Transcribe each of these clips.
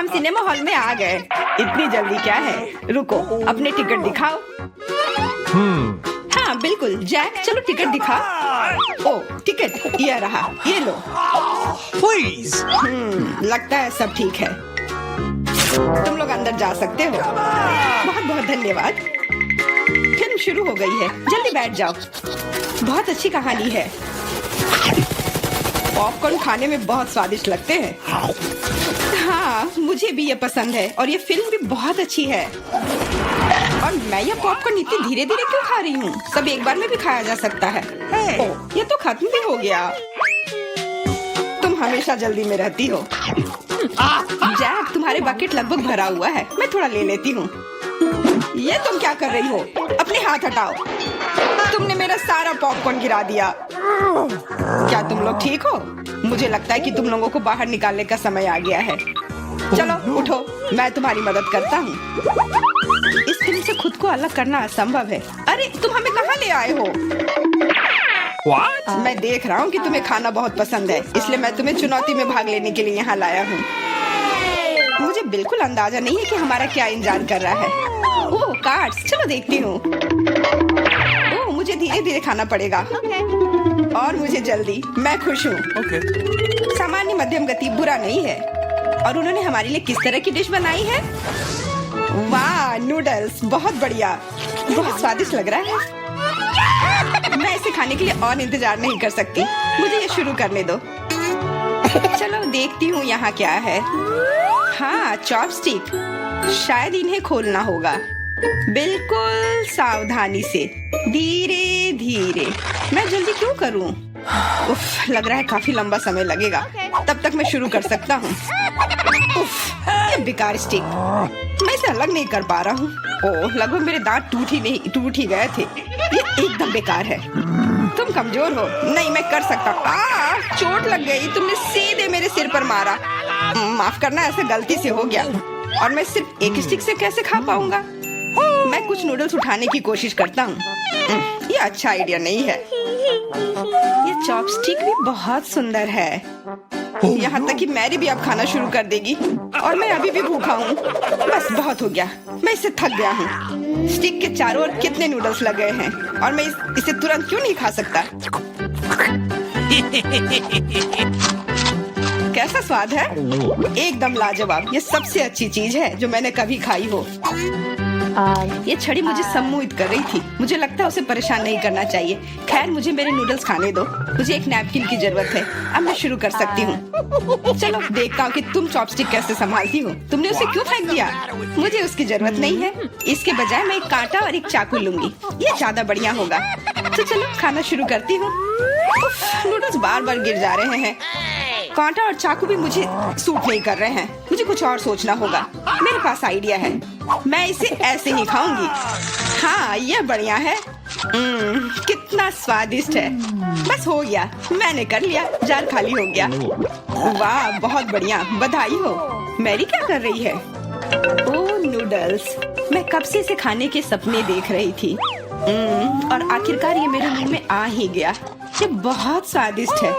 हम cinema hall में आ गए। इतनी जल्दी क्या है? रुको, अपने टिकट दिखाओ। हाँ बिल्कुल जैक, चलो टिकट दिखा। ओ टिकट ये रहा, ये लो। Please. लगता है सब ठीक है, तुम लोग अंदर जा सकते हो। बहुत बहुत धन्यवाद। फिल्म शुरू हो गई है, जल्दी बैठ जाओ। बहुत अच्छी कहानी है। पॉपकॉर्न खाने में बहुत स्वादिष्ट लगते हैं। हाँ मुझे भी ये पसंद है और ये फिल्म भी बहुत अच्छी है। और मैं ये पॉपकॉर्न इतनी धीरे धीरे क्यों खा रही हूँ? सब एक बार में भी खाया जा सकता है। ओह, ये तो खत्म भी हो गया। तुम हमेशा जल्दी में रहती हो। जैक, तुम्हारे बकेट लगभग भरा हुआ है, मैं थोड़ा ले लेती हूँ। ये तुम क्या कर रही हो? अपने हाथ हटाओ। तुमने मेरा सारा पॉपकॉर्न गिरा दिया। क्या तुम लोग ठीक हो? मुझे लगता है कि तुम लोगों को बाहर निकालने का समय आ गया है। चलो उठो, मैं तुम्हारी मदद करता हूँ। इस फिल्म से खुद को अलग करना असंभव है। अरे तुम हमें कहाँ ले आए हो? What? मैं देख रहा हूँ कि तुम्हें खाना बहुत पसंद है, इसलिए मैं तुम्हें चुनौती में भाग लेने के लिए यहाँ लाया हूँ। मुझे बिल्कुल अंदाजा नहीं है कि हमारा क्या इंतजार कर रहा है। ओह कार्ड्स, चलो देखती हूँ। ओह मुझे धीरे धीरे खाना पड़ेगा। और मुझे जल्दी, मैं खुश हूँ। Okay. सामान्य मध्यम गति बुरा नहीं है। और उन्होंने हमारे लिए किस तरह की डिश बनाई है? वाह नूडल्स, बहुत बढ़िया, बहुत स्वादिष्ट लग रहा है। मैं इसे खाने के लिए और इंतजार नहीं कर सकती। मुझे ये शुरू करने दो। चलो देखती हूँ यहाँ क्या है। हाँ चॉपस्टिक, शायद इन्हें खोलना होगा। बिल्कुल सावधानी से, धीरे धीरे। मैं जल्दी क्यों करूँ? उफ, लग रहा है काफी लंबा समय लगेगा। तब तक मैं शुरू कर सकता हूँ। उफ, ये बेकार स्टिक, मैं इसे अलग नहीं कर पा रहा हूँ। ओह, लगभग मेरे दांत टूट ही गए थे। ये एकदम बेकार है। तुम कमजोर हो। नहीं, मैं कर सकता हूँ। चोट लग गई, तुमने सीधे मेरे सिर पर मारा। माफ करना, ऐसे गलती से हो गया। और मैं सिर्फ एक स्टिक से कैसे खा पाऊंगा? मैं कुछ नूडल्स उठाने की कोशिश करता हूँ। ये अच्छा आइडिया नहीं है। ये चॉपस्टिक भी बहुत सुंदर है। यहाँ तक कि मैरी भी अब खाना शुरू कर देगी और मैं अभी भी भूखा हूँ। बस बहुत हो गया, मैं इससे थक गया हूँ। स्टिक के चारों ओर कितने नूडल्स लगे हैं और मैं इसे तुरंत क्यों नहीं खा सकता? कैसा स्वाद है? एकदम लाजवाब। ये सबसे अच्छी चीज है जो मैंने कभी खाई हो। ये छड़ी मुझे सम्मोहित कर रही थी। मुझे लगता है उसे परेशान नहीं करना चाहिए। खैर, मुझे मेरे नूडल्स खाने दो। मुझे एक नैपकिन की जरूरत है। अब मैं शुरू कर सकती हूँ। चलो देखता हूँ कि तुम चॉपस्टिक कैसे संभालती हो। तुमने उसे क्यों फेंक दिया? मुझे उसकी जरूरत नहीं है। इसके बजाय मैं एक कांटा और एक चाकू लूंगी। ये ज्यादा बढ़िया होगा। तो चलो खाना शुरू करती हूँ। नूडल्स बार बार गिर जा रहे हैं। कांटा और चाकू भी मुझे सूट नहीं कर रहे हैं। मुझे कुछ और सोचना होगा। मेरे पास आइडिया है। मैं इसे ऐसे ही खाऊंगी। हाँ, यह बढ़िया है। कितना स्वादिष्ट है। बस हो गया, मैंने कर लिया। जार खाली हो गया। वाह, बहुत बढ़िया, बधाई हो। मैरी क्या कर रही है? ओह नूडल्स, मैं कब से इसे खाने के सपने देख रही थी। और आखिरकार ये मेरे मुंह में आ ही गया। ये बहुत स्वादिष्ट है।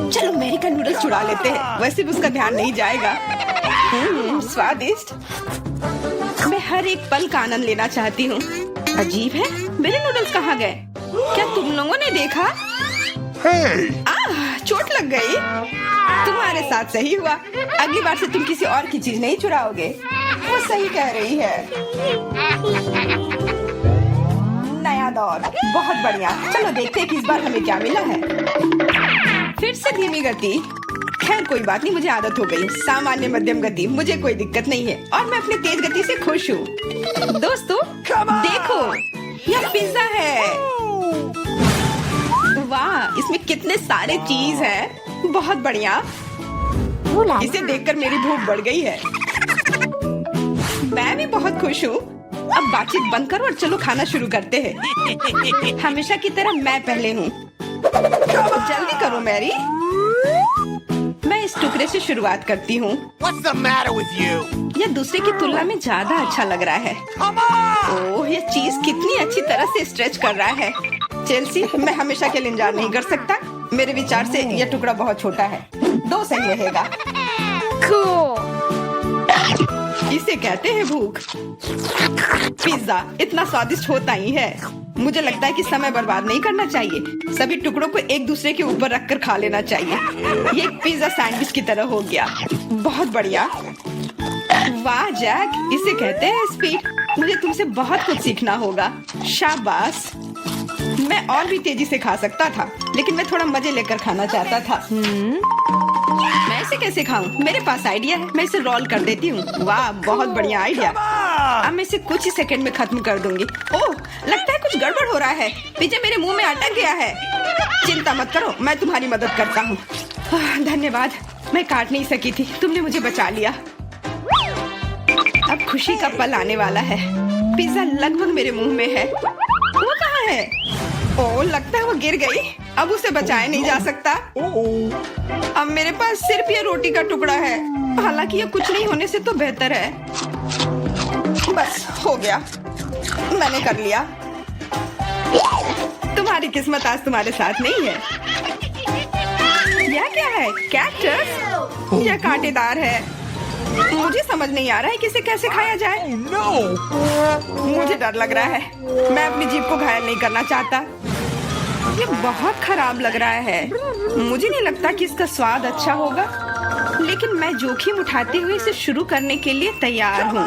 चलो मैरी का नूडल्स चुरा लेते हैं, वैसे भी उसका ध्यान नहीं जाएगा। स्वादिष्ट। मैं हर एक पल का आनंद लेना चाहती हूँ। अजीब है, मेरे नूडल्स कहाँ गए? क्या तुम लोगों ने देखा? चोट लग गई। तुम्हारे साथ सही हुआ। अगली बार से तुम किसी और की चीज नहीं चुराओगे। वो सही कह रही है। नया दौर, बहुत बढ़िया। चलो देखते हैं कि इस बार हमें क्या मिला है। फिर से धीमी गति। खैर कोई बात नहीं, मुझे आदत हो गई। सामान्य मध्यम गति, मुझे कोई दिक्कत नहीं है और मैं अपनी तेज गति से खुश हूँ। दोस्तों देखो, यह पिज्जा है। वाह, इसमें कितने सारे चीज हैं। बहुत बढ़िया। इसे देखकर मेरी भूख बढ़ गई है। मैं भी बहुत खुश हूँ। अब बातचीत बंद करो और चलो खाना शुरू करते हैं। हमेशा की तरह मैं पहले हूँ। जल्दी करो मैरी। मैं इस टुकड़े से शुरुआत करती हूँ। What's the matter with you? यह दूसरे की तुलना में ज्यादा अच्छा लग रहा है। Come on! ओह, यह चीज कितनी अच्छी तरह से स्ट्रेच कर रहा है। चेल्सी, मैं हमेशा के लिए इंतजार नहीं कर सकता। मेरे विचार से यह टुकड़ा बहुत छोटा है। 2 सही रहेगा। Cool. इसे कहते हैं भूख। पिज्जा इतना स्वादिष्ट होता ही है। मुझे लगता है कि समय बर्बाद नहीं करना चाहिए। सभी टुकड़ों को एक दूसरे के ऊपर रखकर खा लेना चाहिए। ये एक पिज्जा सैंडविच की तरह हो गया। बहुत बढ़िया। वाह जैक, इसे कहते हैं स्पीड। मुझे तुमसे बहुत कुछ सीखना होगा। शाबाश। मैं और भी तेजी से खा सकता था, लेकिन मैं थोड़ा मजे लेकर खाना चाहता था। मैं इसे कैसे खाऊं? मेरे पास आइडिया है। मैं इसे रोल कर देती हूँ। वाह, बहुत बढ़िया आइडिया। अब मैं इसे कुछ ही सेकंड में खत्म कर दूंगी। ओह, लगता है कुछ गड़बड़ हो रहा है। पिज्जा मेरे मुंह में अटक गया है। चिंता मत करो, मैं तुम्हारी मदद करता हूँ। धन्यवाद। मैं काट नहीं सकी थी, तुमने मुझे बचा लिया। अब खुशी का पल आने वाला है। पिज्जा लगभग मेरे मुंह में है। वो कहाँ है? ओह, लगता है वो गिर गई। अब उसे बचाया नहीं जा सकता। अब मेरे पास सिर्फ ये रोटी का टुकड़ा है। हालांकि ये कुछ नहीं होने से तो बेहतर है। बस हो गया, मैंने कर लिया। तुम्हारी किस्मत आज तुम्हारे साथ नहीं है। यह क्या है? कैक्टस? यह कांटेदार है। मुझे समझ नहीं आ रहा है कि इसे कैसे खाया जाए। Oh, no. मुझे डर लग रहा है। मैं अपनी जीभ को घायल नहीं करना चाहता। ये बहुत खराब लग रहा है। मुझे नहीं लगता कि इसका स्वाद अच्छा होगा, लेकिन मैं जोखिम उठाते हुए इसे शुरू करने के लिए तैयार हूँ।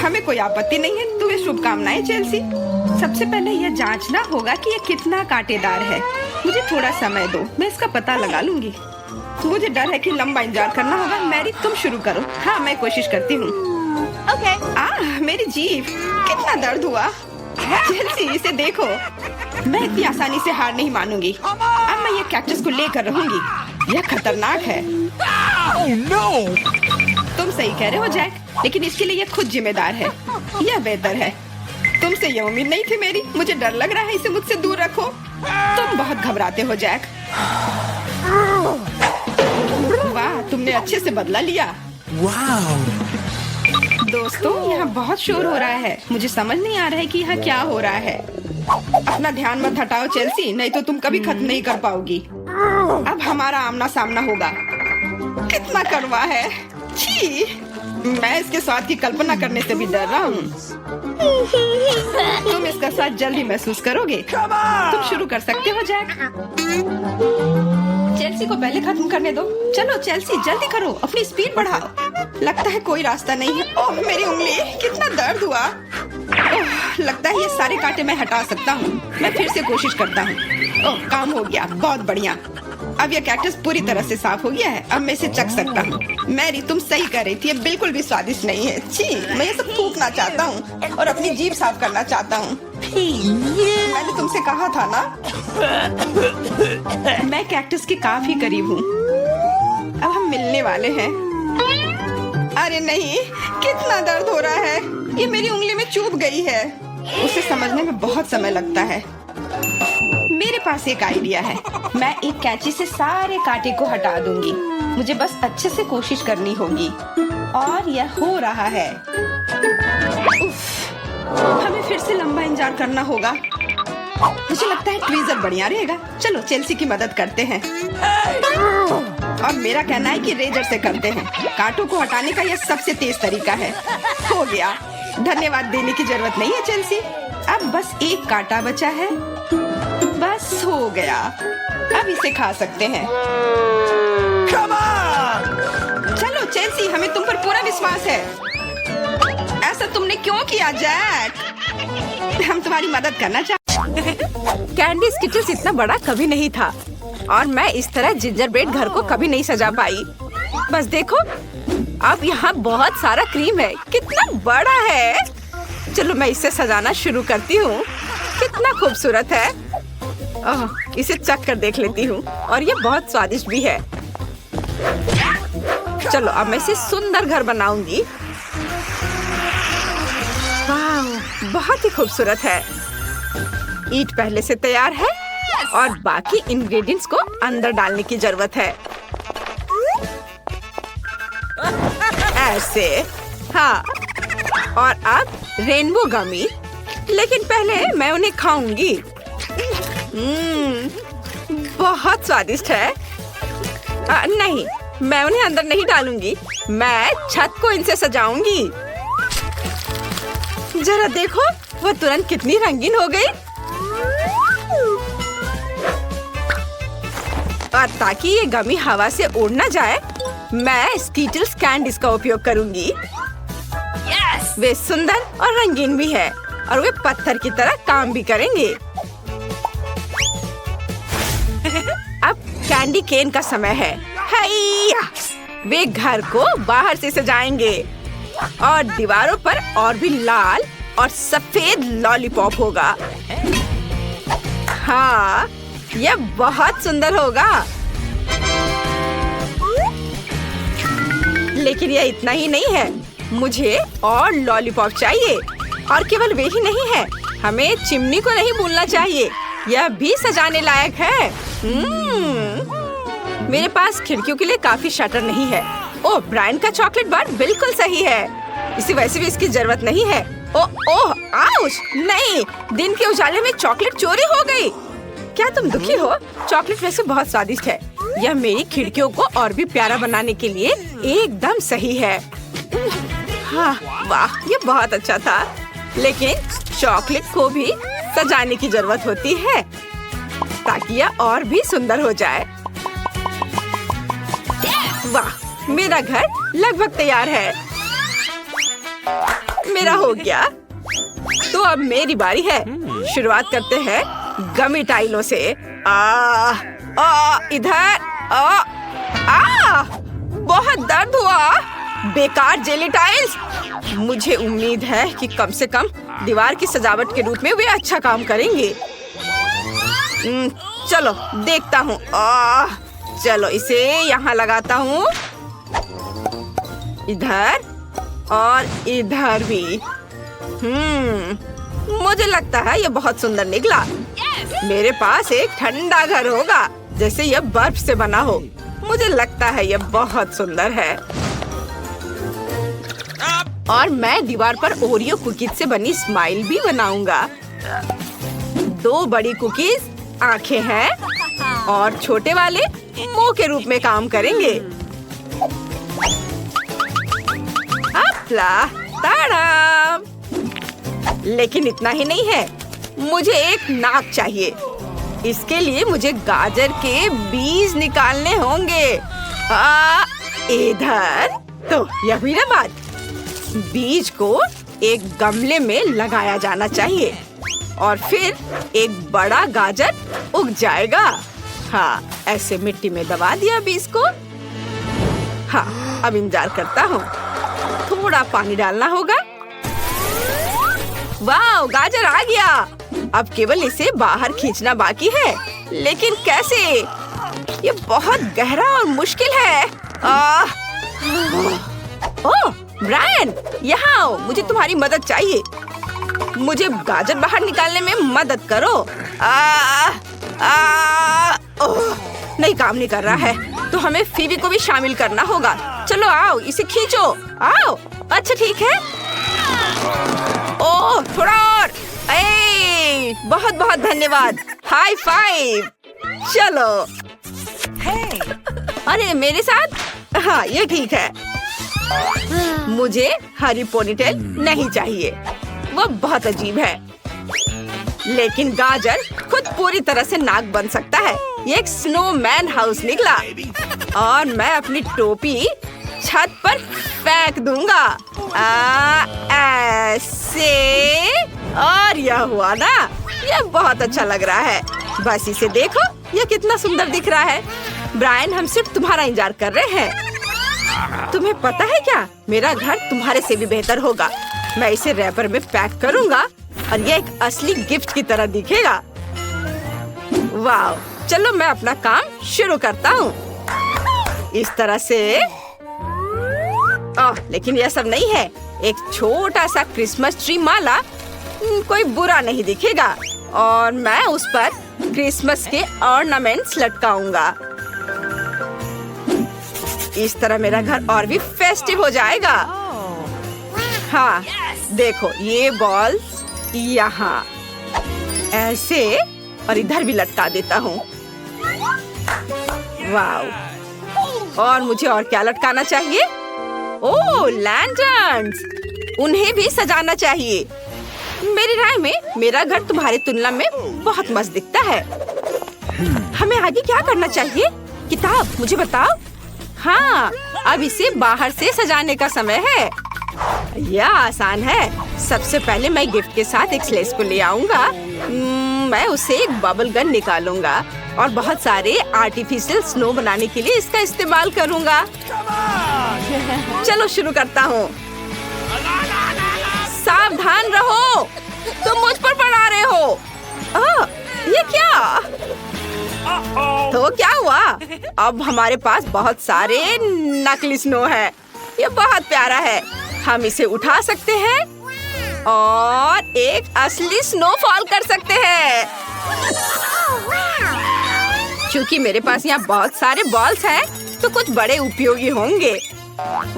हमें कोई आपत्ति नहीं है। तुम्हें शुभकामनाएं चेल्सी। सबसे पहले यह जांचना होगा कि यह कितना कांटेदार है। मुझे थोड़ा समय दो, मैं इसका पता लगा लूंगी। मुझे डर है कि लंबा इंतजार करना होगा। मैरी, तुम शुरू करो। हाँ, मैं कोशिश करती हूँ। ओके। मेरी जीभ, कितना दर्द हुआ। चेल्सी, इसे देखो। मैं इतनी आसानी से हार नहीं मानूंगी। अब मैं ये कैक्टस को लेकर रहूंगी। यह खतरनाक है। Oh, no. तुम सही कह रहे हो जैक, लेकिन इसके लिए यह खुद जिम्मेदार है। यह बेहतर है। तुमसे यह उम्मीद नहीं थी मेरी। मुझे डर लग रहा है। इसे मुझसे दूर रखो। तुम बहुत घबराते हो जैक। वाह, तुमने अच्छे से बदला लिया। Wow. दोस्तों, यहाँ बहुत शोर हो रहा है। मुझे समझ नहीं आ रहा है कि यहाँ क्या हो रहा है। अपना ध्यान मत हटाओ चेल्सी, नहीं तो तुम कभी खत्म नहीं कर पाओगी। अब हमारा आमना सामना होगा। कितना कड़वा है। छी, मैं इसके स्वाद की कल्पना करने से भी डर रहा हूँ। तुम इसका स्वाद जल्दी महसूस करोगे। तुम शुरू कर सकते हो जैक। चेल्सी को पहले खत्म करने दो। चलो चेल्सी, जल्दी करो, अपनी स्पीड बढ़ाओ। लगता है कोई रास्ता नहीं है। ओह, मेरी उंगली, कितना दर्द हुआ। ओह, लगता है ये सारे कांटे मैं हटा सकता हूँ। मैं फिर से कोशिश करता हूँ। ओह, काम हो गया। बहुत बढ़िया। अब यह कैक्टस पूरी तरह से साफ हो गया है। अब मैं इसे चख सकता हूँ। मैरी, तुम सही कर रही थी। ये बिल्कुल भी स्वादिष्ट नहीं है। छी, मैं ये सब थूकना चाहता हूँ और अपनी जीभ साफ करना चाहता हूँ। मैंने तुमसे कहा था ना। मैं कैक्टस के काफी करीब हूँ। अब हम मिलने वाले हैं। अरे नहीं, कितना दर्द हो रहा है। ये मेरी उंगली में चुभ गई है। उसे समझने में बहुत समय लगता है। मेरे पास एक आइडिया है। मैं एक कैंची से सारे कांटे को हटा दूंगी। मुझे बस अच्छे से कोशिश करनी होगी। और यह हो रहा है। उफ, हमें फिर से लंबा इंतजार करना होगा। मुझे लगता है ट्वीजर बढ़िया रहेगा। चलो चेल्सी की मदद करते हैं। और मेरा कहना है कि रेजर से करते हैं। कांटों को हटाने का यह सबसे तेज तरीका है। हो गया। धन्यवाद देने की जरूरत नहीं है चेल्सी। अब बस एक कांटा बचा है। बस हो गया। अब इसे खा सकते हैं। Come on. चलो चेल्सी, हमें तुम पर पूरा विश्वास है। ऐसा तुमने क्यों किया जैक? हम तुम्हारी मदद करना चाहते। कैंडी स्किटल्स इतना बड़ा कभी नहीं था और मैं इस तरह जिंजर ब्रेड घर को कभी नहीं सजा पाई। बस देखो, अब यहाँ बहुत सारा क्रीम है। कितना बड़ा है। चलो मैं इसे सजाना शुरू करती हूँ। कितना खूबसूरत है। ओह, इसे चख कर देख लेती हूँ और ये बहुत स्वादिष्ट भी है। चलो अब मैं इसे सुंदर घर बनाऊंगी। वाह, बहुत ही खूबसूरत है। ईंट पहले से तैयार है और बाकी इंग्रेडिएंट्स को अंदर डालने की जरूरत है। ऐसे, हाँ। और अब रेनबो गमी, लेकिन पहले मैं उन्हें खाऊंगी। बहुत स्वादिष्ट है। नहीं, मैं उन्हें अंदर नहीं डालूंगी। मैं छत को इनसे सजाऊंगी। जरा देखो, वो तुरंत कितनी रंगीन हो गई। और ताकि ये गमी हवा से उड़ ना जाए, मैं स्कीटल्स कैंडीज का उपयोग करूंगी। वे सुंदर और रंगीन भी है और वे पत्थर की तरह काम भी करेंगे। अब कैंडी केन का समय है। हैया! वे घर को बाहर से सजाएंगे और दीवारों पर और भी लाल और सफेद लॉलीपॉप होगा। हाँ, यह बहुत सुंदर होगा। लेकिन यह इतना ही नहीं है, मुझे और लॉलीपॉप चाहिए। और केवल वे ही नहीं है, हमें चिमनी को नहीं भूलना चाहिए, यह भी सजाने लायक है। मेरे पास खिड़कियों के लिए काफी शटर नहीं है। ओह, ब्रायन का चॉकलेट बार बिल्कुल सही है। इसी वैसे भी इसकी जरूरत नहीं है। ओह, आउच! नहीं, दिन के उजाले में चॉकलेट चोरी हो गई। क्या तुम दुखी हो? चॉकलेट वैसे बहुत स्वादिष्ट है। यह मेरी खिड़कियों को और भी प्यारा बनाने के लिए एकदम सही है। हाँ, वाह, ये बहुत अच्छा था। लेकिन चॉकलेट को भी सजाने की जरूरत होती है ताकि यह और भी सुंदर हो जाए। वाह, मेरा घर लगभग तैयार है। मेरा हो गया। तो अब मेरी बारी है। शुरुआत करते हैं गमी टाइलों से। इधर बहुत दर्द हुआ। बेकार जेली टाइल्स। मुझे उम्मीद है कि कम से कम दीवार की सजावट के रूप में वे अच्छा काम करेंगे। चलो देखता हूँ। चलो इसे यहाँ लगाता हूँ, इधर और इधर भी। मुझे लगता है ये बहुत सुंदर निकला। मेरे पास एक ठंडा घर होगा, जैसे यह बर्फ से बना हो। मुझे लगता है यह बहुत सुंदर है। और मैं दीवार पर ओरियो कुकीज से बनी स्माइल भी बनाऊंगा। 2 बड़ी कुकीज आंखें हैं और छोटे वाले मुंह के रूप में काम करेंगे। ताड़ाम! लेकिन इतना ही नहीं है, मुझे एक नाक चाहिए। इसके लिए मुझे गाजर के बीज निकालने होंगे। इधर तो यह हुई ना बात। बीज को एक गमले में लगाया जाना चाहिए और फिर एक बड़ा गाजर उग जाएगा। हाँ, ऐसे मिट्टी में दबा दिया बीज को। हाँ, अब इंतजार करता हूँ। थोड़ा पानी डालना होगा। वाह, गाजर आ गया। अब केवल इसे बाहर खींचना बाकी है। लेकिन कैसे? ये बहुत गहरा और मुश्किल है। ओह, ब्रायन, यहाँ आओ, मुझे तुम्हारी मदद चाहिए। मुझे गाजर बाहर निकालने में मदद करो। नहीं, काम नहीं कर रहा है, तो हमें फीवी को भी शामिल करना होगा। चलो आओ, इसे खींचो। आओ। अच्छा ठीक है। ओह, थोड़ा और। बहुत बहुत धन्यवाद। High five. चलो। अरे मेरे साथ? हाँ, ये ठीक है। मुझे हरी पोनीटेल नहीं चाहिए, वो बहुत अजीब है। लेकिन गाजर खुद पूरी तरह से नाक बन सकता है। ये एक स्नोमैन हाउस निकला और मैं अपनी टोपी छत पर फेंक दूंगा। ऐसे। और यह हुआ ना, यह बहुत अच्छा लग रहा है। बस इसे देखो, यह कितना सुंदर दिख रहा है। ब्रायन, हम सिर्फ तुम्हारा इंतजार कर रहे हैं। तुम्हें पता है क्या, मेरा घर तुम्हारे से भी बेहतर होगा। मैं इसे रैपर में पैक करूंगा और यह एक असली गिफ्ट की तरह दिखेगा। वाह, चलो मैं अपना काम शुरू करता हूँ। इस तरह से। लेकिन यह सब नहीं है। एक छोटा सा क्रिसमस ट्री माला कोई बुरा नहीं दिखेगा और मैं उस पर क्रिसमस के ऑर्नामेंट्स लटकाऊंगा। इस तरह मेरा घर और भी फेस्टिव हो जाएगा। हाँ, देखो, ये बॉल्स यहाँ ऐसे और इधर भी लटका देता हूँ। वाव! और मुझे और क्या लटकाना चाहिए? ओह, लैंटर्न्स। उन्हें भी सजाना चाहिए। मेरी राय में मेरा घर तुम्हारी तुलना में बहुत मस्त दिखता है। हमें आगे क्या करना चाहिए? किताब, मुझे बताओ। हाँ, अब इसे बाहर से सजाने का समय है। यह आसान है। सबसे पहले मैं गिफ्ट के साथ एक स्लेज को ले आऊंगा। मैं उसे एक बबल गन निकालूंगा और बहुत सारे आर्टिफिशियल स्नो बनाने के लिए इसका इस्तेमाल करूंगा। चलो शुरू करता हूँ। सावधान रहो, तुम मुझ पर पड़ा रहे हो। ये क्या? तो क्या हुआ? अब हमारे पास बहुत सारे नकली स्नो है। ये बहुत प्यारा है। हम इसे उठा सकते हैं और एक असली स्नोफॉल कर सकते हैं। क्योंकि मेरे पास यहाँ बहुत सारे बॉल्स हैं, तो कुछ बड़े उपयोगी होंगे।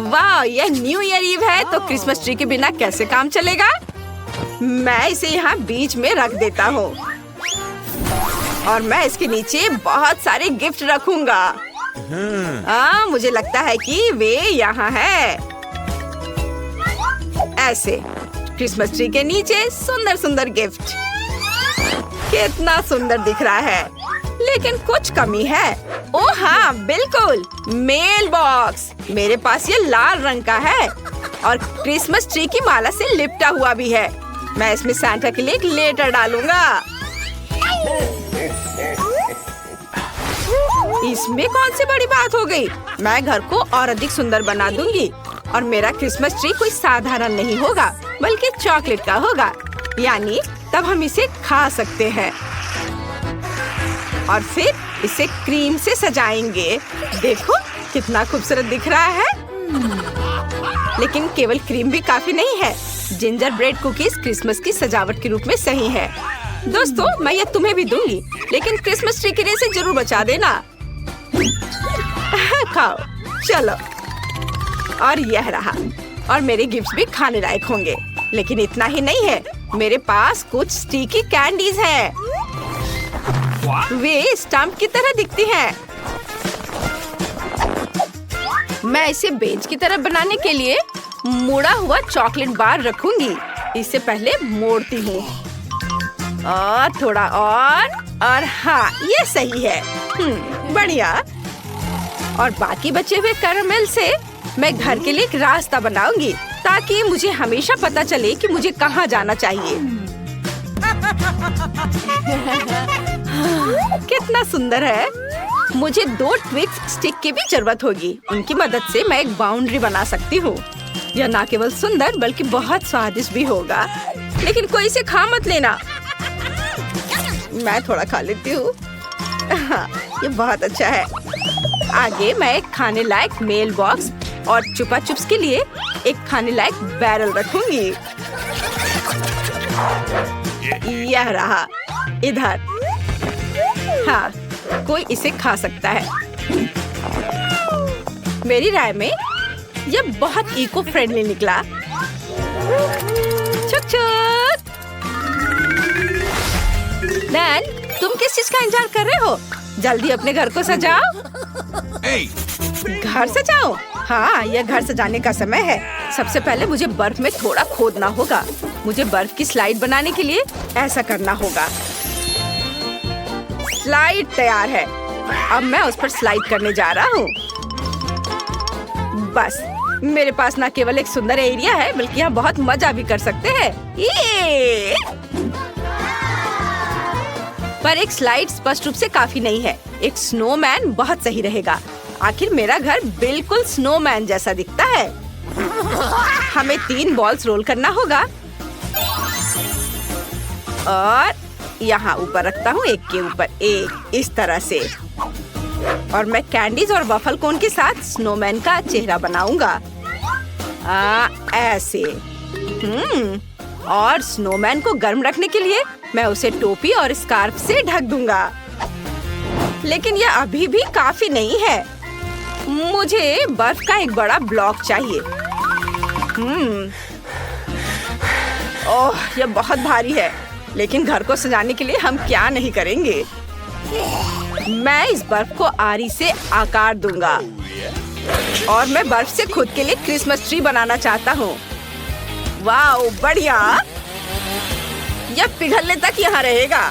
वाह, यह न्यू ईयर ईव है, तो क्रिसमस ट्री के बिना कैसे काम चलेगा? मैं इसे यहाँ बीच में रख देता हूँ और मैं इसके नीचे बहुत सारे गिफ्ट रखूंगा। मुझे लगता है कि वे यहाँ है। ऐसे क्रिसमस ट्री के नीचे सुंदर सुंदर गिफ्ट। कितना सुंदर दिख रहा है, लेकिन कुछ कमी है। ओह हाँ, बिल्कुल, मेल बॉक्स। मेरे पास ये लाल रंग का है और क्रिसमस ट्री की माला से लिपटा हुआ भी है। मैं इसमें सांता के लिए एक लेटर डालूंगा। इसमें कौन सी बड़ी बात हो गई? मैं घर को और अधिक सुंदर बना दूंगी और मेरा क्रिसमस ट्री कोई साधारण नहीं होगा, बल्कि चॉकलेट का होगा। यानी तब हम इसे खा सकते हैं और फिर इसे क्रीम से सजाएंगे। देखो कितना खूबसूरत दिख रहा है। लेकिन केवल क्रीम भी काफी नहीं है। जिंजर ब्रेड कुकीज क्रिसमस की सजावट के रूप में सही है। दोस्तों, मैं ये तुम्हें भी दूंगी, लेकिन क्रिसमस ट्री के लिए इसे जरूर बचा देना। खाओ, चलो। और यह रहा। और मेरे गिफ्ट्स भी खाने लायक होंगे। लेकिन इतना ही नहीं है, मेरे पास कुछ स्टिकी कैंडीज हैं। वे स्टंप की तरह दिखती हैं। मैं इसे बेंच की तरह बनाने के लिए मुड़ा हुआ चॉकलेट बार रखूंगी। इससे पहले मोड़ती हूँ और थोड़ा और हाँ, ये सही है। बढ़िया। और बाकी बचे हुए कैरामेल से मैं घर के लिए एक रास्ता बनाऊंगी, ताकि मुझे हमेशा पता चले कि मुझे कहाँ जाना चाहिए। कितना सुंदर है। मुझे 2 ट्विक्स स्टिक की भी जरूरत होगी। उनकी मदद से मैं एक बाउंड्री बना सकती हूँ। यह न केवल सुंदर बल्कि बहुत स्वादिष्ट भी होगा। लेकिन कोई इसे खा मत लेना। मैं थोड़ा खा लेती हूँ। हाँ, ये बहुत अच्छा है। आगे मैं एक खाने लायक मेल बॉक्स और चुपा चुप्स के लिए एक खाने लायक बैरल रखूंगी। यह रहा इधर। हाँ, कोई इसे खा सकता है। मेरी राय में यह बहुत इको फ्रेंडली निकला। छुक छुक। डैन, तुम किस चीज का इंतजार कर रहे हो? जल्दी अपने घर को सजाओ। घर सजाओ? हाँ, यह घर सजाने का समय है। सबसे पहले मुझे बर्फ में थोड़ा खोदना होगा। मुझे बर्फ की स्लाइड बनाने के लिए ऐसा करना होगा। स्लाइड तैयार है। अब मैं उस पर स्लाइड करने जा रहा हूँ। बस, मेरे पास न केवल एक सुंदर एरिया है, बल्कि यहाँ बहुत मजा भी कर सकते हैं। ये पर एक स्लाइड स्पष्ट रूप से काफी नहीं है। एक स्नोमैन बहुत सही रहेगा। आखिर मेरा घर बिल्कुल स्नोमैन जैसा दिखता है। हमें 3 बॉल्स रोल करना होगा और यहाँ ऊपर रखता हूँ, एक के ऊपर एक, इस तरह से। और मैं कैंडीज और वफल कोन के साथ स्नोमैन का चेहरा बनाऊंगा। ऐसे। और स्नोमैन को गर्म रखने के लिए मैं उसे टोपी और स्कार्फ से ढक दूंगा। लेकिन यह अभी भी काफी नहीं है। मुझे बर्फ का एक बड़ा ब्लॉक चाहिए। ओह, यह बहुत भारी है। लेकिन घर को सजाने के लिए हम क्या नहीं करेंगे। मैं इस बर्फ को आरी से आकार दूंगा। और मैं बर्फ से खुद के लिए क्रिसमस ट्री बनाना चाहता हूँ। वाह बढ़िया, यह पिघलने तक यहाँ रहेगा।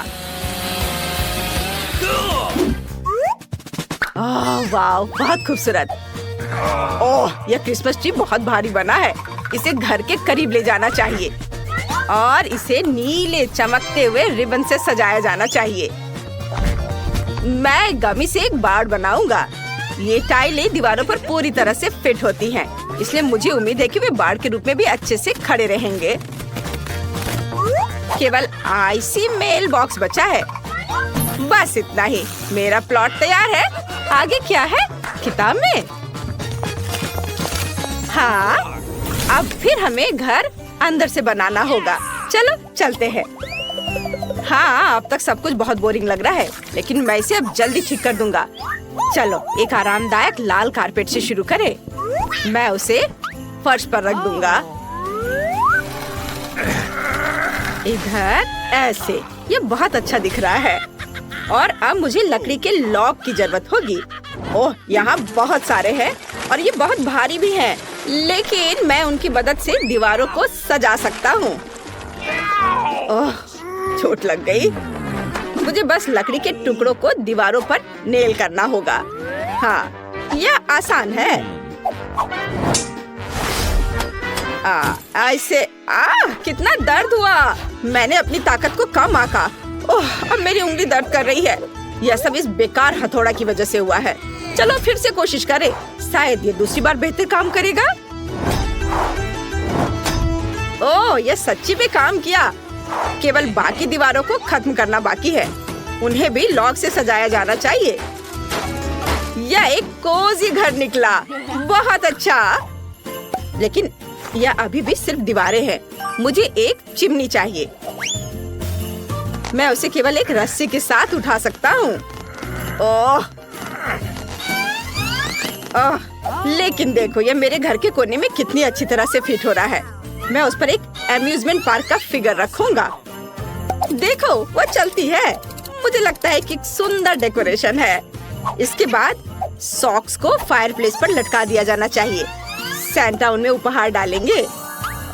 वाह बहुत खूबसूरत। ओह यह क्रिसमस ट्री बहुत भारी बना है। इसे घर के करीब ले जाना चाहिए और इसे नीले चमकते हुए रिबन से सजाया जाना चाहिए। मैं गमी से एक बाड़ बनाऊंगा। ये टाइलें दीवारों पर पूरी तरह से फिट होती हैं, इसलिए मुझे उम्मीद है कि वे बाड़ के रूप में भी अच्छे से खड़े रहेंगे। केवल आईसी मेल बॉक्स बचा है। बस इतना ही, मेरा प्लॉट तैयार है। आगे क्या है किताब में? हाँ, अब फिर हमें घर अंदर से बनाना होगा। चलो चलते हैं। हाँ, अब तक सब कुछ बहुत बोरिंग लग रहा है, लेकिन मैं इसे अब जल्दी ठीक कर दूंगा। चलो एक आरामदायक लाल कारपेट से शुरू करें। मैं उसे फर्श पर रख दूंगा। इधर ऐसे, ये बहुत अच्छा दिख रहा है। और अब मुझे लकड़ी के लॉक की जरूरत होगी। ओह यहाँ बहुत सारे हैं और ये बहुत भारी भी हैं, लेकिन मैं उनकी मदद से दीवारों को सजा सकता हूँ। ओह चोट लग गई। मुझे बस लकड़ी के टुकड़ों को दीवारों पर नेल करना होगा। हाँ यह आसान है। ऐसे कितना दर्द हुआ। मैंने अपनी ताकत को कम आंका। ओह अब मेरी उंगली दर्द कर रही है। यह सब इस बेकार हथौड़ा की वजह से हुआ है। चलो फिर से कोशिश करें, शायद ये दूसरी बार बेहतर काम करेगा। ओह यह सच्ची में काम किया। केवल बाकी दीवारों को खत्म करना बाकी है। उन्हें भी लॉक से सजाया जाना चाहिए। यह एक कोजी घर निकला। बहुत अच्छा, लेकिन यह अभी भी सिर्फ दीवारें हैं। मुझे एक चिमनी चाहिए। मैं उसे केवल एक रस्सी के साथ उठा सकता हूँ। ओह लेकिन देखो यह मेरे घर के कोने में कितनी अच्छी तरह से फिट हो रहा है। मैं उस पर एक अम्यूजमेंट पार्क का फिगर रखूंगा। देखो वो चलती है। मुझे लगता है कि एक सुंदर डेकोरेशन है। इसके बाद सॉक्स को फायरप्लेस पर लटका दिया जाना चाहिए। सैंटा उनमें उपहार डालेंगे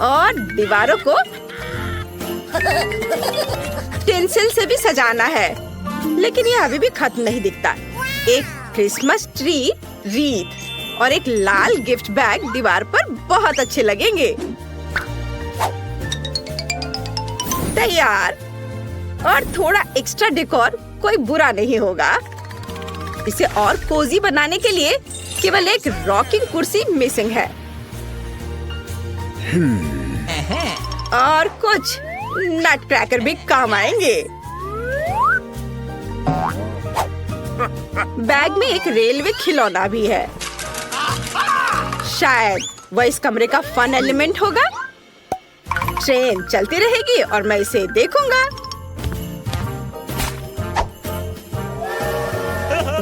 और दीवारों को टिंसिल से भी सजाना है, लेकिन ये अभी भी खत्म नहीं दिखता। एक क्रिसमस ट्री रीत और एक लाल गिफ्ट बैग दीवार पर बहुत अच्छे लगेंगे। तैयार। और थोड़ा एक्स्ट्रा डेकोर कोई बुरा नहीं होगा। इसे और कोजी बनाने के लिए केवल एक रॉकिंग कुर्सी मिसिंग है। और कुछ नट क्रैकर भी काम आएंगे। बैग में एक रेलवे खिलौना भी है। शायद वह इस कमरे का फन एलिमेंट होगा। ट्रेन चलती रहेगी और मैं इसे देखूंगा।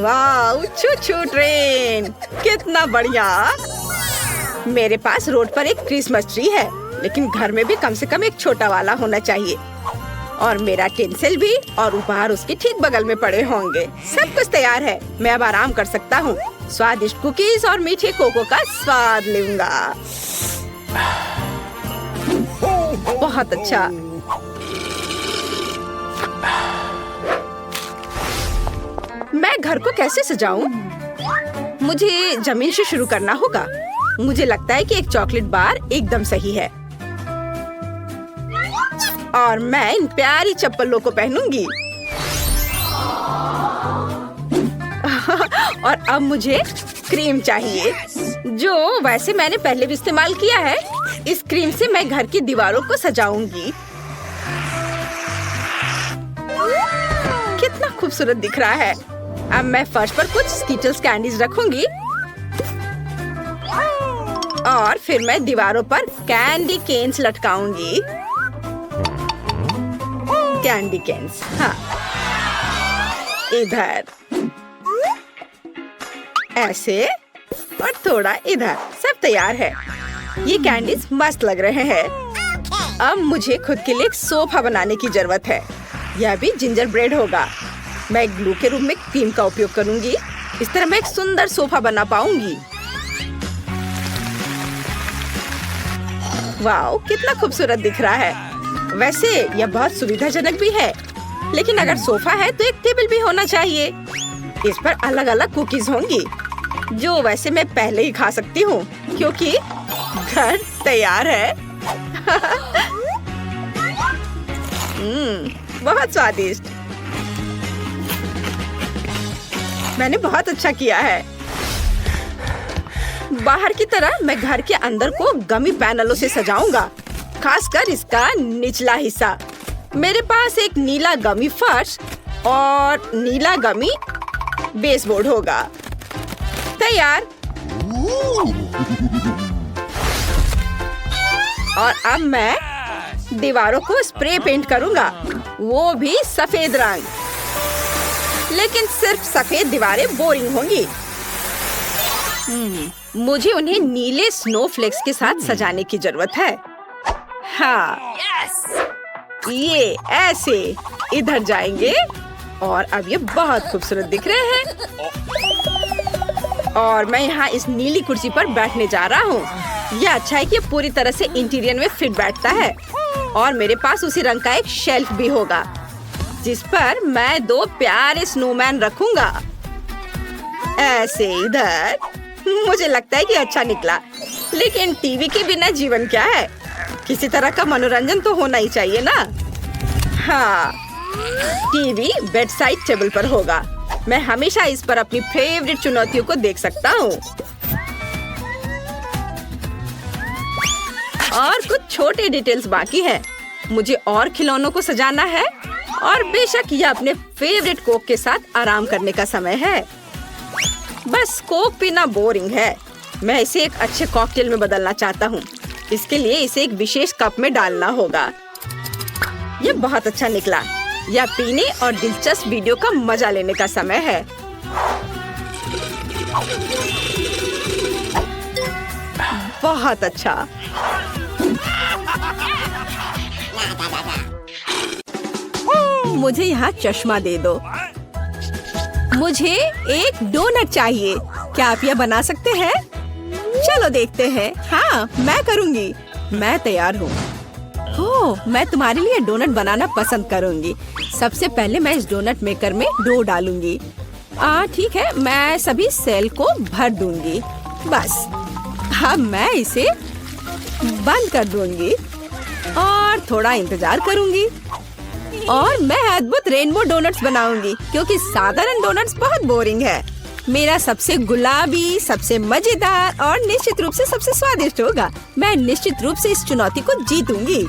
वाह छू छू ट्रेन, कितना बढ़िया। मेरे पास रोड पर एक क्रिसमस ट्री है, लेकिन घर में भी कम से कम एक छोटा वाला होना चाहिए। और मेरा टिंसिल भी और उपहार उसके ठीक बगल में पड़े होंगे। सब कुछ तैयार है। मैं अब आराम कर सकता हूँ। स्वादिष्ट कुकीज और मीठे कोको का स्वाद लूंगा। बहुत अच्छा। मैं घर को कैसे सजाऊं? मुझे जमीन से शुरू करना होगा। मुझे लगता है कि एक चॉकलेट बार एकदम सही है। और मैं इन प्यारी चप्पलों को पहनूंगी। और अब मुझे क्रीम चाहिए, जो वैसे मैंने पहले भी इस्तेमाल किया है। इस क्रीम से मैं घर की दीवारों को सजाऊंगी। कितना खूबसूरत दिख रहा है। अब मैं फर्श पर कुछ स्कीटल्स कैंडीज रखूंगी और फिर मैं दीवारों पर कैंडी केन्स लटकाऊंगी। कैंडी केन्स, हाँ, इधर ऐसे और थोड़ा इधर। सब तैयार है। ये कैंडीज मस्त लग रहे हैं। अब मुझे खुद के लिए एक सोफा बनाने की जरूरत है। यह भी जिंजर ब्रेड होगा। मैं ग्लू के रूप में क्रीम का उपयोग करूंगी। इस तरह मैं एक सुंदर सोफा बना पाऊंगी। वाओ, कितना खूबसूरत दिख रहा है। वैसे यह बहुत सुविधाजनक भी है, लेकिन अगर सोफा है तो एक टेबल भी होना चाहिए। इस पर अलग अलग कुकीज होंगी, जो वैसे मैं पहले ही खा सकती हूँ क्योंकि घर तैयार है। बहुत स्वादिष्ट। मैंने बहुत अच्छा किया है। बाहर की तरह मैं घर के अंदर को गमी पैनलों से सजाऊंगा, खासकर इसका निचला हिस्सा। मेरे पास एक नीला गमी फर्श और नीला गमी बेसबोर्ड होगा। तैयार। और अब मैं दीवारों को स्प्रे पेंट करूंगा, वो भी सफेद रंग। लेकिन सिर्फ सफेद दीवारें बोरिंग होंगी। मुझे उन्हें नीले स्नोफ्लेक्स के साथ सजाने की जरूरत है। हाँ, ये ऐसे इधर जाएंगे और अब ये बहुत खूबसूरत दिख रहे हैं। और मैं यहाँ इस नीली कुर्सी पर बैठने जा रहा हूँ। यह अच्छा है कि पूरी तरह से इंटीरियर में फिट बैठता है। और मेरे पास उसी रंग का एक शेल्फ भी होगा, जिस पर मैं 2 प्यारे स्नोमैन रखूंगा। ऐसे इधर। मुझे लगता है कि अच्छा निकला, लेकिन टीवी के बिना जीवन क्या है? किसी तरह का मनोरंजन तो होना ही चाहिए ना। हाँ, टीवी बेड साइड टेबल पर होगा। मैं हमेशा इस पर अपनी फेवरेट चुनौतियों को देख सकता हूँ। और कुछ छोटे डिटेल्स बाकी हैं। मुझे और खिलौनों को सजाना है और बेशक यह अपने फेवरेट कोक के साथ आराम करने का समय है। बस कोक पीना बोरिंग है। मैं इसे एक अच्छे कॉकटेल में बदलना चाहता हूँ। इसके लिए इसे एक विशेष कप में डालना होगा। यह बहुत अच्छा निकला। यह पीने और दिलचस्प वीडियो का मजा लेने का समय है। बहुत अच्छा। मुझे यहाँ चश्मा दे दो। मुझे एक डोनट चाहिए। क्या आप यह बना सकते हैं? चलो देखते हैं। हाँ, मैं करूँगी। मैं तैयार हूँ। ओह, मैं तुम्हारे लिए डोनट बनाना पसंद करूँगी। सबसे पहले मैं इस डोनट मेकर में डो डालूंगी। ठीक है, मैं सभी सेल को भर दूंगी। बस अब मैं इसे बंद कर दूंगी और थोड़ा इंतजार करूंगी। और मैं अद्भुत रेनबो डोनट्स बनाऊंगी, क्योंकि साधारण डोनट्स बहुत बोरिंग है। मेरा सबसे गुलाबी, सबसे मजेदार और निश्चित रूप से सबसे स्वादिष्ट होगा। मैं निश्चित रूप से इस चुनौती को जीतूंगी।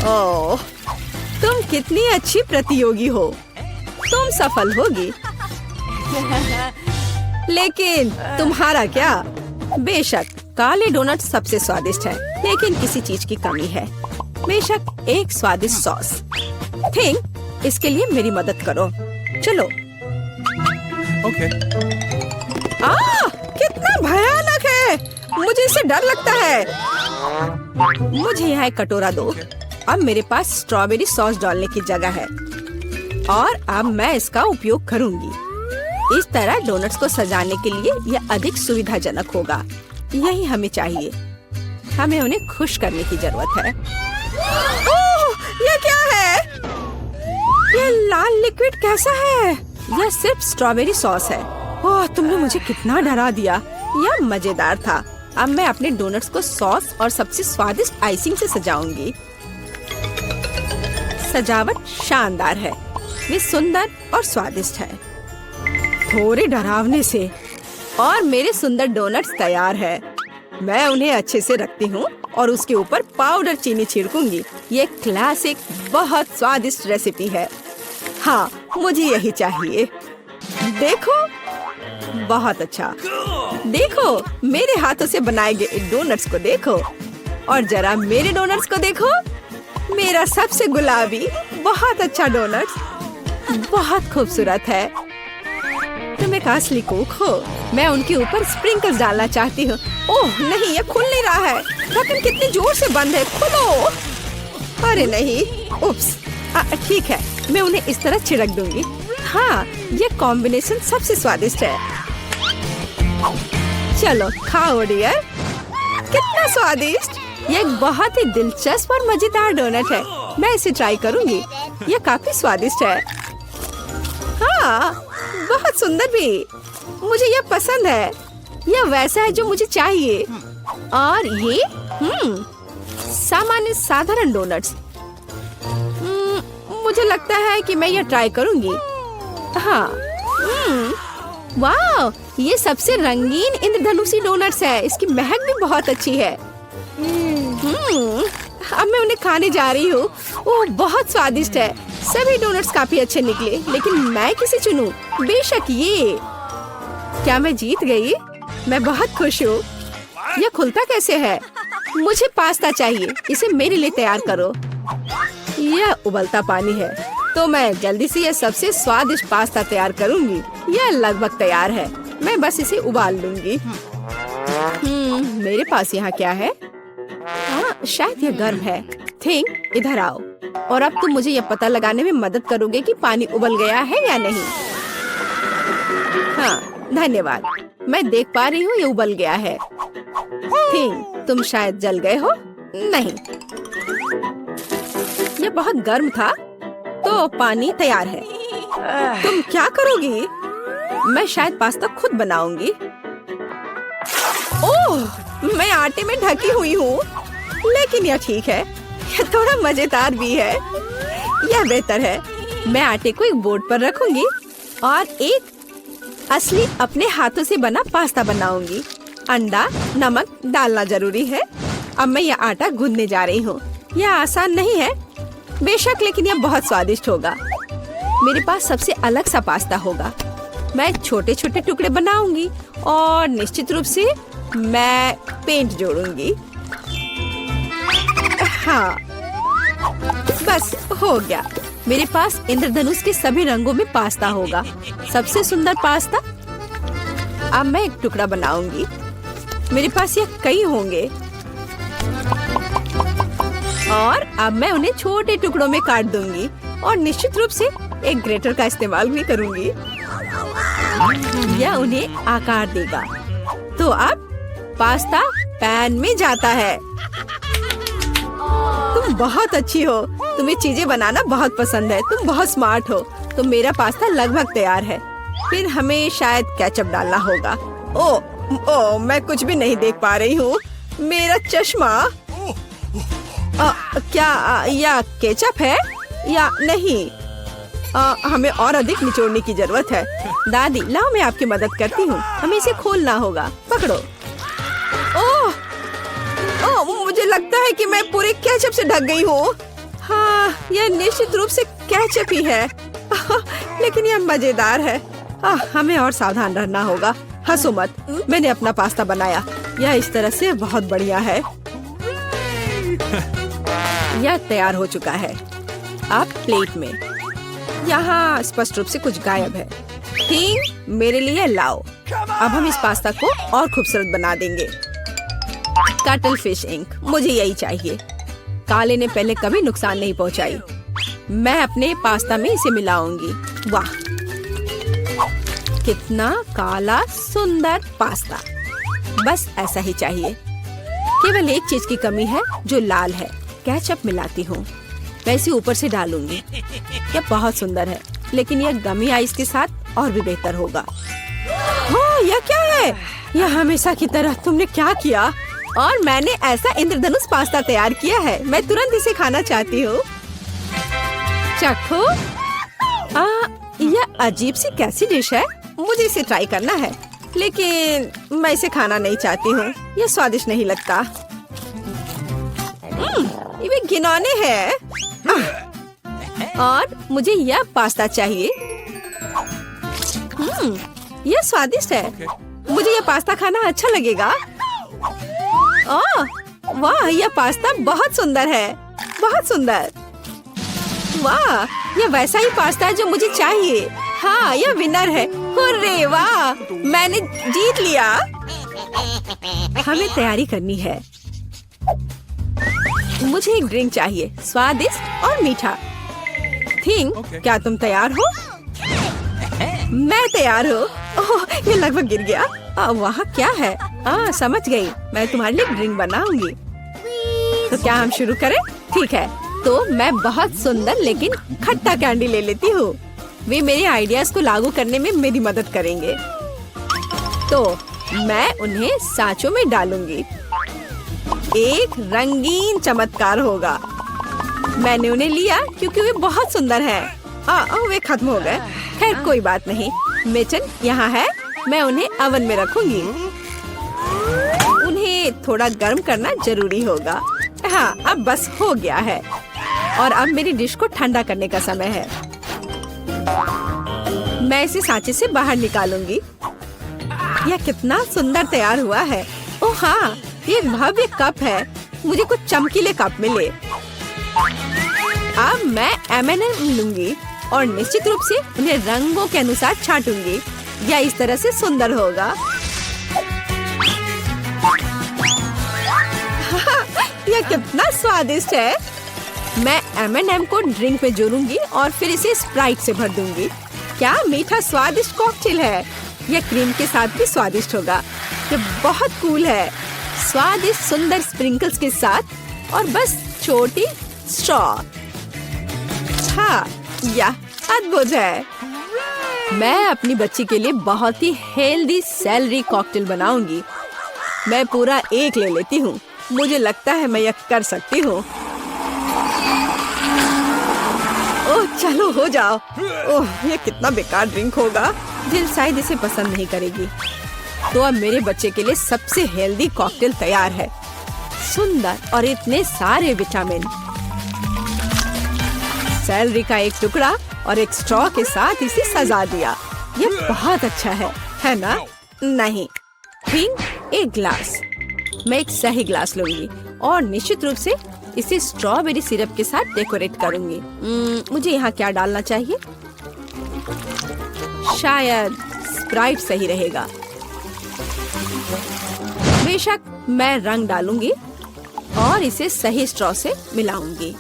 ओह, तुम कितनी अच्छी प्रतियोगी हो। तुम सफल होगी। लेकिन तुम्हारा क्या? बेशक काले डोनट सबसे स्वादिष्ट है, लेकिन किसी चीज की कमी है। बेशक एक स्वादिष्ट सॉस। थिंक, इसके लिए मेरी मदद करो। चलो। Okay. कितना भयानक है। मुझे इससे डर लगता है। मुझे यहाँ एक कटोरा दो। अब मेरे पास स्ट्रॉबेरी सॉस डालने की जगह है और अब मैं इसका उपयोग करूँगी। इस तरह डोनट्स को सजाने के लिए यह अधिक सुविधाजनक होगा। यही हमें चाहिए। हमें उन्हें खुश करने की जरूरत है। ओह, ये क्या है? ये लाल लिक्विड कैसा है? यह सिर्फ स्ट्रॉबेरी सॉस है। ओह, तुमने मुझे कितना डरा दिया। यह मजेदार था। अब मैं अपने डोनट्स को सॉस और सबसे स्वादिष्ट आइसिंग से सजाऊंगी। सजावट शानदार है। वे सुंदर और स्वादिष्ट है, थोड़े डरावने से। और मेरे सुंदर डोनट्स तैयार है। मैं उन्हें अच्छे से रखती हूँ और उसके ऊपर पाउडर चीनी छिड़कूंगी। ये क्लासिक बहुत स्वादिष्ट रेसिपी है। हाँ, मुझे यही चाहिए। देखो, बहुत अच्छा। देखो, मेरे हाथों से बनाए गए डोनट्स को देखो। और जरा मेरे डोनट्स को देखो। मेरा सबसे गुलाबी बहुत अच्छा डोनट्स। बहुत खूबसूरत है। तुम एक असली कुक हो। मैं उनके ऊपर स्प्रिंकल्स डालना चाहती हूँ। ओह नहीं, ये खुल नहीं रहा है। ढक्कन कितनी जोर से बंद है। खोलो। अरे नहीं, उप्स। ठीक है, मैं उन्हें इस तरह छिड़क दूंगी। हाँ, ये कॉम्बिनेशन सबसे स्वादिष्ट है। चलो खाओ डियर। कितना स्वादिष्ट! ये एक बहुत ही दिलचस्प और मजेदार डोनट है। मैं इसे ट्राई करूंगी। यह काफी स्वादिष्ट है। हाँ, बहुत सुंदर भी। मुझे यह पसंद है। यह वैसा है जो मुझे चाहिए। और ये सामान्य साधारण डोनट्स। मुझे लगता है कि मैं यह ट्राई करूंगी। हाँ, वाह, ये सबसे रंगीन इंद्रधनुषी डोनट्स है। इसकी महक भी बहुत अच्छी है। अब मैं उन्हें खाने जा रही हूँ। ओह, बहुत स्वादिष्ट है। सभी डोनट्स काफी अच्छे निकले, लेकिन मैं किसे चुनूं? बेशक ये। क्या मैं जीत गई? मैं बहुत खुश हूँ। यह खुलता कैसे है? मुझे पास्ता चाहिए। इसे मेरे लिए तैयार करो। यह उबलता पानी है, तो मैं जल्दी से यह सबसे स्वादिष्ट पास्ता तैयार करूंगी। यह लगभग तैयार है। मैं बस इसे उबाल लूंगी। मेरे पास यहाँ क्या है? हाँ, शायद यह गर्म है। थिंक, इधर आओ। और अब तुम मुझे यह पता लगाने में मदद करोगे कि पानी उबल गया है या नहीं। हाँ, धन्यवाद। मैं देख पा रही हूँ ये उबल गया है। थिंक, तुम शायद जल गए हो। नहीं, यह बहुत गर्म था, तो पानी तैयार है। तुम क्या करोगी? मैं शायद पास्ता खुद बनाऊंगी। ओह, मैं आटे में ढकी हुई हूँ, लेकिन यह ठीक है। यह थोड़ा मजेदार भी है। यह बेहतर है। मैं आटे को एक बोर्ड पर रखूंगी और एक असली अपने हाथों से बना पास्ता बनाऊंगी। अंडा, नमक डालना जरूरी है। अब मैं यह आटा गूंदने जा रही हूँ। यह आसान नहीं है बेशक, लेकिन यह बहुत स्वादिष्ट होगा। मेरे पास सबसे अलग सा पास्ता होगा। मैं छोटे छोटे टुकड़े बनाऊंगी और निश्चित रूप से मैं पेंट जोड़ूंगी। हाँ, बस हो गया। मेरे पास इंद्रधनुष के सभी रंगों में पास्ता होगा। सबसे सुंदर पास्ता। अब मैं एक टुकड़ा बनाऊंगी। मेरे पास ये कई होंगे और अब मैं उन्हें छोटे टुकड़ों में काट दूंगी और निश्चित रूप से एक ग्रेटर का इस्तेमाल भी करूंगी। यह उन्हें आकार देगा। तो अब पास्ता पैन में जाता है। तुम बहुत अच्छी हो। तुम्हें चीजें बनाना बहुत पसंद है। तुम बहुत स्मार्ट हो। तो मेरा पास्ता लगभग तैयार है। फिर हमें शायद केचप डालना होगा। ओ, मैं कुछ भी नहीं देख पा रही हूँ। मेरा चश्मा। क्या यह केचप है या नहीं? हमें और अधिक निचोड़ने की जरूरत है। दादी, लाओ मैं आपकी मदद करती हूँ। हमें इसे खोलना होगा। पकड़ो। ओह, मुझे लगता है कि मैं पूरे केचप से ढक गई हूँ। हाँ, यह निश्चित रूप से केचप ही है। लेकिन यह मजेदार है। हमें और सावधान रहना होगा। हंसो मत। मैंने अपना पास्ता बनाया। यह इस तरह से बहुत बढ़िया है। यह तैयार हो चुका है। अब प्लेट में। यहाँ स्पष्ट रूप से कुछ गायब है। ठीक, मेरे लिए लाओ। अब हम इस पास्ता को और खूबसूरत बना देंगे। कटल फिश इंक, मुझे यही चाहिए। काले ने पहले कभी नुकसान नहीं पहुंचाई। मैं अपने पास्ता में इसे मिलाऊंगी। वाह, कितना काला सुंदर पास्ता। बस ऐसा ही चाहिए। केवल एक चीज की कमी है जो लाल है। केचप मिलाती हूँ। मैं इसे ऊपर से डालूंगी। यह बहुत सुंदर है, लेकिन यह गमी आइस के साथ और भी बेहतर होगा। यह क्या है? यह हमेशा की तरह तुमने क्या किया? और मैंने ऐसा इंद्रधनुष पास्ता तैयार किया है। मैं तुरंत इसे खाना चाहती हूँ। चखो। यह अजीब सी कैसी डिश है? मुझे इसे ट्राई करना है, लेकिन मैं इसे खाना नहीं चाहती हूँ। यह स्वादिष्ट नहीं लगता। ये घिनौने है। और मुझे यह पास्ता चाहिए। यह स्वादिष्ट है। मुझे यह पास्ता खाना अच्छा लगेगा। वाह, यह पास्ता बहुत सुंदर है। बहुत सुंदर। वाह, यह वैसा ही पास्ता है जो मुझे चाहिए। हाँ, यह विनर है। हुर्रे, वाह, मैंने जीत लिया। हमें तैयारी करनी है। मुझे एक ड्रिंक चाहिए, स्वादिष्ट और मीठा। थिंक, क्या तुम तैयार हो? मैं तैयार हूँ। ओह, ये लगभग गिर गया। वहाँ क्या है? समझ गई। मैं तुम्हारे लिए ड्रिंक बनाऊंगी। तो क्या हम शुरू करें? ठीक है। तो मैं बहुत सुंदर लेकिन खट्टा कैंडी ले लेती हूँ। वे मेरे आइडियाज को लागू करने में मेरी मदद करेंगे। तो मैं उन्हें सांचों में डालूंगी। एक रंगीन चमत्कार होगा। मैंने उन्हें लिया क्योंकि वे बहुत सुंदर हैं। वे खत्म हो गए। खैर कोई बात नहीं। मिचन यहाँ है। मैं उन्हें ओवन में रखूंगी। उन्हें थोड़ा गर्म करना जरूरी होगा। हाँ, अब बस हो गया है। और अब मेरी डिश को ठंडा करने का समय है। मैं इसे सांचे से बाहर निकालूंगी। यह कितना सुंदर तैयार हुआ है। ओह हाँ, ये भव्य कप है। मुझे कुछ चमकीले कप मिले। अब मैं M&M लूंगी और निश्चित रूप से उन्हें रंगों के अनुसार छांटूंगी। यह इस तरह से सुंदर होगा। यह कितना स्वादिष्ट है। मैं M&M को ड्रिंक में जोड़ूंगी और फिर इसे स्प्राइट से भर दूंगी। क्या मीठा स्वादिष्ट कॉकटेल है। यह क्रीम के साथ भी स्वादिष्ट होगा। यह बहुत कूल है। स्वादिष्ट सुंदर स्प्रिंकल्स के साथ और बस छोटी स्ट्रॉ। हाँ, यह अद्भुत है। मैं अपनी बच्ची के लिए बहुत ही हेल्दी सेलरी कॉकटेल बनाऊंगी। मैं पूरा एक ले लेती हूँ। मुझे लगता है मैं यह कर सकती हूँ। ओह चलो हो जाओ। ओह ये कितना बेकार ड्रिंक होगा। जिल शायद इसे पसंद नहीं करेगी। तो अब मेरे बच्चे के लिए सबसे हेल्दी कॉकटेल तैयार है। सुंदर और इतने सारे विटामिन। सेलरी का एक टुकड़ा और एक स्ट्रॉ के साथ इसे सजा दिया। ये बहुत अच्छा है ना? नहीं। पिंक एक ग्लास। मैं एक सही ग्लास लूंगी और निश्चित रूप से इसे स्ट्रॉबेरी सिरप के साथ डेकोरेट करूंगी। मुझे यहाँ क्या डालना चाहिए? शायद स्प्राइट सही रहेगा। बेशक मैं रंग डालूंगी और इसे सही स्ट्रॉ से मिलाऊंगी।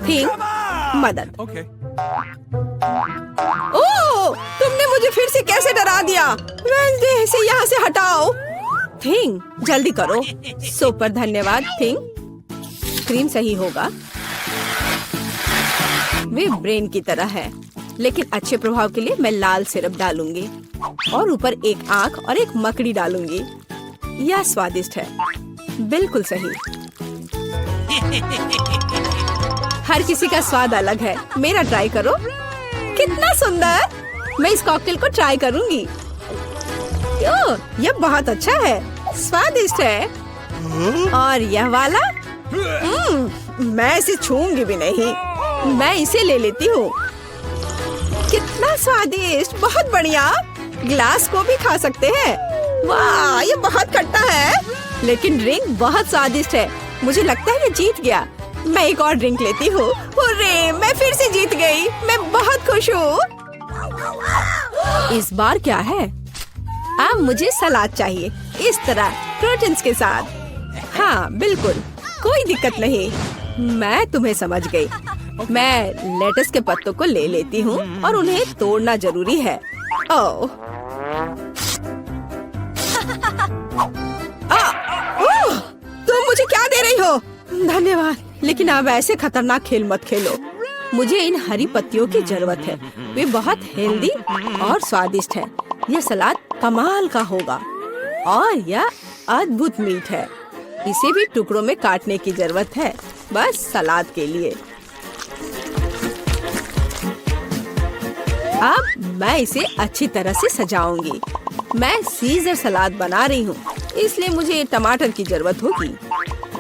पिंक मदद। Okay. ओह, तुमने मुझे फिर से कैसे डरा दिया? वेंसडे इसे यहाँ से हटाओ। थिंग जल्दी करो। सुपर धन्यवाद थिंग। क्रीम सही होगा। वे ब्रेन की तरह है, लेकिन अच्छे प्रभाव के लिए मैं लाल सिरप डालूंगी और ऊपर एक आंख और एक मकड़ी डालूंगी। यह स्वादिष्ट है। बिल्कुल सही। हर किसी का स्वाद अलग है। मेरा ट्राई करो। कितना सुंदर। मैं इस कॉकटेल को ट्राई करूंगी। ओह, यह बहुत अच्छा है। स्वादिष्ट है। और यह वाला मैं इसे छूंगी भी नहीं। मैं इसे ले लेती हूँ। कितना स्वादिष्ट। बहुत बढ़िया। ग्लास को भी खा सकते हैं। वाह, ये बहुत खट्टा है, लेकिन ड्रिंक बहुत स्वादिष्ट है। मुझे लगता है ये जीत गया। मैं एक और ड्रिंक लेती हूँ। हुर्रे, मैं फिर से जीत गई। मैं बहुत खुश हूँ। इस बार क्या है? अब मुझे सलाद चाहिए, इस तरह प्रोटीन्स के साथ। हाँ बिल्कुल, कोई दिक्कत नहीं। मैं तुम्हें समझ गई। मैं लेटस के पत्तों को ले लेती हूँ और उन्हें तोड़ना जरूरी है। ओह, तुम मुझे क्या दे रही हो? धन्यवाद, लेकिन अब ऐसे खतरनाक खेल मत खेलो। मुझे इन हरी पत्तियों की जरूरत है। वे बहुत हेल्दी और स्वादिष्ट है। यह सलाद कमाल का होगा और यह अद्भुत मीठ है। इसे भी टुकड़ों में काटने की जरूरत है, बस सलाद के लिए। अब मैं इसे अच्छी तरह से सजाऊंगी। मैं सीजर सलाद बना रही हूँ, इसलिए मुझे टमाटर की जरूरत होगी।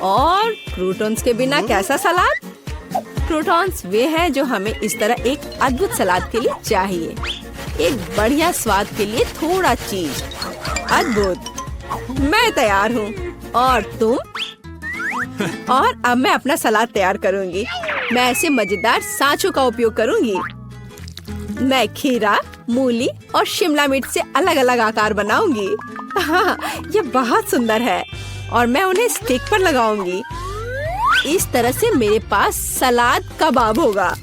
और क्रूटॉन्स के बिना कैसा सलाद? क्रूटॉन्स वे हैं जो हमें इस तरह एक अद्भुत सलाद के लिए चाहिए। एक बढ़िया स्वाद के लिए थोड़ा चीज। अद्भुत। मैं तैयार हूँ। और तुम? और अब मैं अपना सलाद तैयार करूँगी। मैं ऐसे मजेदार सांचों का उपयोग करूँगी। मैं खीरा, मूली और शिमला मिर्च से अलग अलग आकार बनाऊंगी। हाँ, ये बहुत सुंदर है और मैं उन्हें स्टिक पर लगाऊंगी। इस तरह से मेरे पास सलाद कबाब होगा।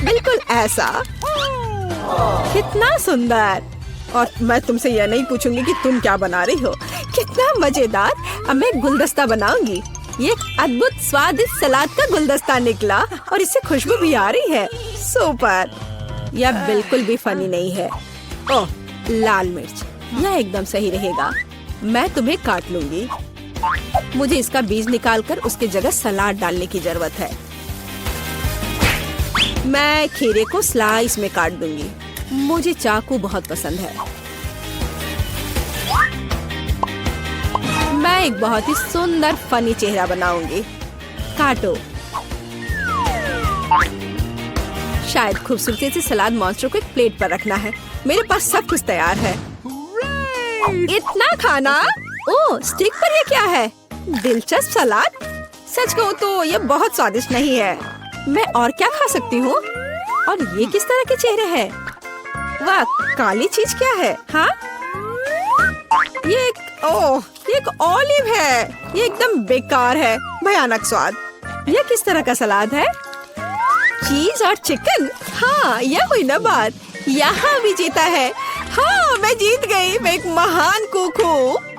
बिल्कुल ऐसा। कितना सुंदर। और मैं तुमसे यह नहीं पूछूंगी कि तुम क्या बना रही हो। कितना मजेदार। अब मैं एक गुलदस्ता बनाऊंगी। ये एक अद्भुत स्वादिष्ट सलाद का गुलदस्ता निकला और इससे खुशबू भी आ रही है। सुपर। यह बिल्कुल भी फनी नहीं है। ओह, लाल मिर्च, यह एकदम सही रहेगा। मैं तुम्हें काट लूंगी। मुझे इसका बीज निकालकर उसके जगह सलाद डालने की जरूरत है। मैं खीरे को स्लाइस में काट दूंगी। मुझे चाकू बहुत पसंद है। मैं एक बहुत ही सुंदर फनी चेहरा बनाऊंगी। काटो। शायद खूबसूरती से सलाद मॉन्स्टर को एक प्लेट पर रखना है। मेरे पास सब कुछ तैयार है। इतना खाना? ओह, स्टिक पर ये क्या है? दिलचस्प सलाद। सच कहूँ तो ये बहुत स्वादिष्ट नहीं है। मैं और क्या खा सकती हूँ? और ये किस तरह के चेहरे हैं? वाह, काली चीज क्या है? हाँ, ये एक ऑलिव है। ये एकदम बेकार है। भयानक स्वाद। ये किस तरह का सलाद है? चीज और चिकन। हाँ, यह हुई ना बात। यहाँ भी जीता है। हाँ, मैं जीत गई। मैं एक महान कुक हूँ।